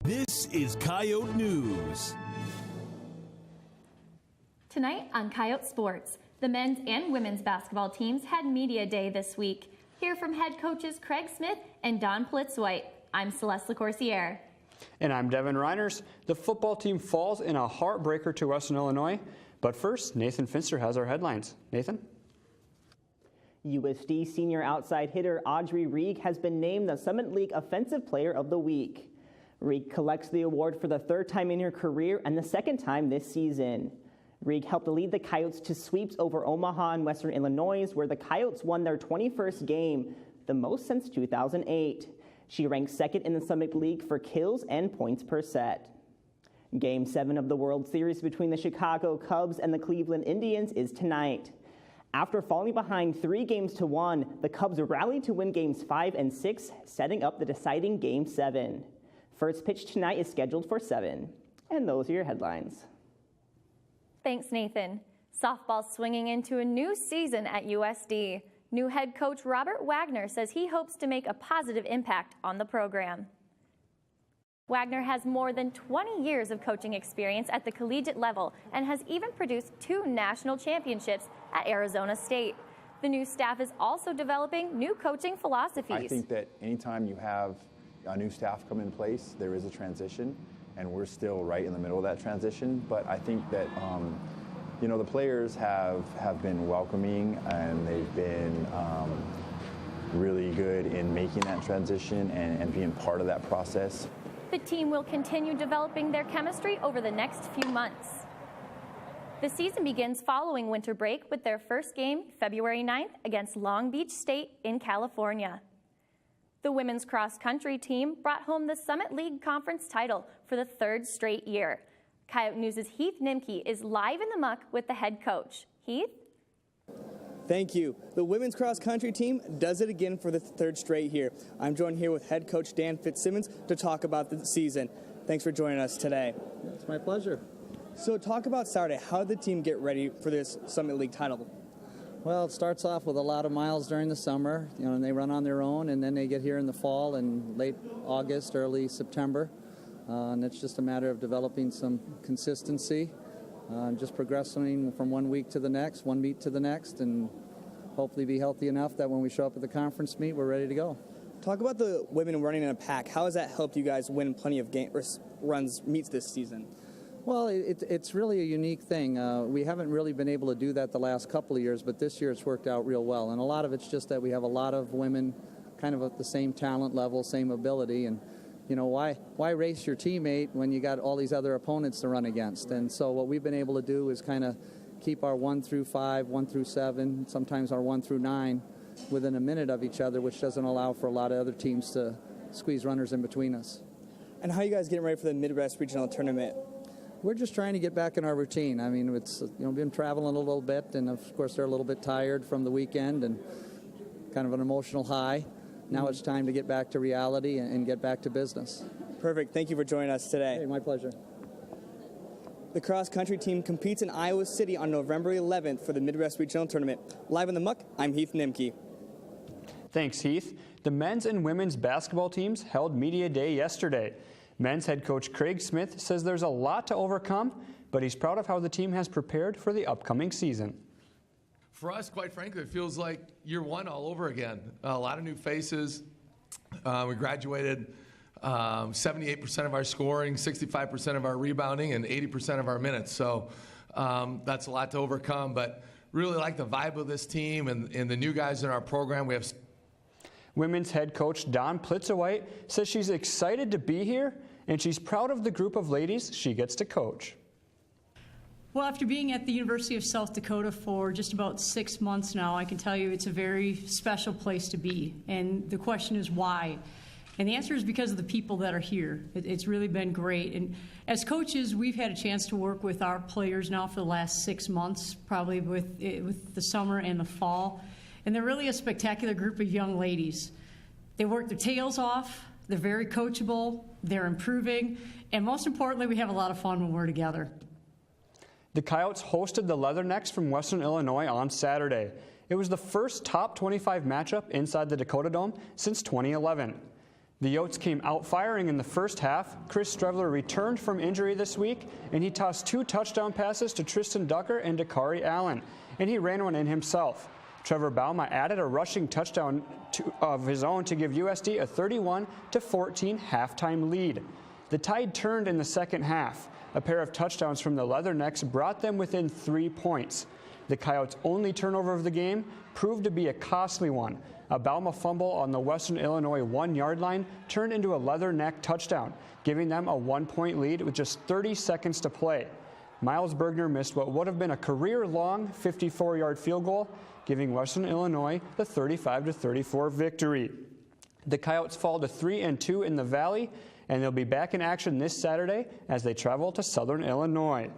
This is Coyote News. Tonight on Coyote Sports, the men's and women's basketball teams had media day this week. Hear from head coaches Craig Smith and Dawn Plitzwhite. I'm Celeste LaCourciere. And I'm Devin Reiners. The football team falls in a heartbreaker to Western Illinois. But first, Nathan Finster has our headlines. Nathan? USD senior outside hitter Audrey Reeg has been named the Summit League Offensive Player of the Week. Reeg collects the award for the third time in her career and the second time this season. Reeg helped lead the Coyotes to sweeps over Omaha and Western Illinois, where the Coyotes won their 21st game, the most since 2008. She ranks second in the Summit League for kills and points per set. Game 7 of the World Series between the Chicago Cubs and the Cleveland Indians is tonight. After falling behind 3-1, the Cubs rallied to win games 5 and 6, setting up the deciding Game 7. First pitch tonight is scheduled for 7. And those are your headlines. Thanks, Nathan. Softball swinging into a new season at USD. New head coach Robert Wagner says he hopes to make a positive impact on the program. Wagner has more than 20 years of coaching experience at the collegiate level and has even produced 2 national championships at Arizona State. The new staff is also developing new coaching philosophies. I think that anytime you have a new staff come in place, there is a transition, and we're still right in the middle of that transition. But I think that the players have been welcoming, and they've been really good in making that transition and being part of that process. The team will continue developing their chemistry over the next few months. The season begins following winter break with their first game February 9th against Long Beach State in California. The women's cross-country team brought home the Summit League Conference title for the 3rd straight year. Coyote News' Heath Nimke is live in the muck with the head coach. Heath? Thank you. The women's cross-country team does it again for the 3rd straight year. I'm joined here with head coach Dan Fitzsimmons to talk about the season. Thanks for joining us today. It's my pleasure. So talk about Saturday. How did the team get ready for this Summit League title? Well, it starts off with a lot of miles during the summer, and they run on their own, and then they get here in the fall and late August, early September. And it's just a matter of developing some consistency, just progressing from one week to the next, one meet to the next, and hopefully be healthy enough that when we show up at the conference meet, we're ready to go. Talk about the women running in a pack. How has that helped you guys win plenty of meets this season? Well, it's really a unique thing. We haven't really been able to do that the last couple of years, but this year it's worked out real well. And a lot of it's just that we have a lot of women kind of at the same talent level, same ability. And, why race your teammate when you got all these other opponents to run against? And so what we've been able to do is kind of keep our 1 through 5, 1 through 7, sometimes our 1 through 9 within a minute of each other, which doesn't allow for a lot of other teams to squeeze runners in between us. And how are you guys getting ready for the Midwest Regional Tournament? We're just trying to get back in our routine. I mean, it's been traveling a little bit, and of course they're a little bit tired from the weekend and kind of an emotional high. Now it's time to get back to reality and get back to business. Perfect. Thank you for joining us today. Hey, my pleasure. The cross-country team competes in Iowa City on November 11th for the Midwest Regional Tournament. Live in the muck, I'm Heath Nimke. Thanks, Heath. The men's and women's basketball teams held media day yesterday. Men's head coach Craig Smith says there's a lot to overcome, but he's proud of how the team has prepared for the upcoming season. For us, quite frankly, it feels like year one all over again. A lot of new faces. We graduated 78% of our scoring, 65% of our rebounding, and 80% of our minutes. So that's a lot to overcome, but really like the vibe of this team and the new guys in our program. We have Women's head coach Dawn Plitzwhite says she's excited to be here and she's proud of the group of ladies she gets to coach. Well, after being at the University of South Dakota for just about 6 months now, I can tell you it's a very special place to be. And the question is why? And the answer is because of the people that are here. It's really been great. And as coaches, we've had a chance to work with our players now for the last 6 months, probably with the summer and the fall. And they're really a spectacular group of young ladies. They work their tails off. They're very coachable. They're improving. And most importantly, we have a lot of fun when we're together. The Coyotes hosted the Leathernecks from Western Illinois on Saturday. It was the first top 25 matchup inside the Dakota Dome since 2011. The Yotes came out firing in the first half. Chris Strevler returned from injury this week, and he tossed 2 touchdown passes to Tristan Ducker and Dakari Allen, and he ran one in himself. Trevor Bauma added a rushing touchdown of his own to give USD a 31-14 halftime lead. The tide turned in the second half. A pair of touchdowns from the Leathernecks brought them within 3 points. The Coyotes' only turnover of the game proved to be a costly one. A Bauma fumble on the Western Illinois 1-yard line turned into a Leatherneck touchdown, giving them a 1-point lead with just 30 seconds to play. Miles Bergner missed what would have been a career-long 54-yard field goal, giving Western Illinois the 35-34 victory. The Coyotes fall to 3-2 in the Valley, and they'll be back in action this Saturday as they travel to Southern Illinois.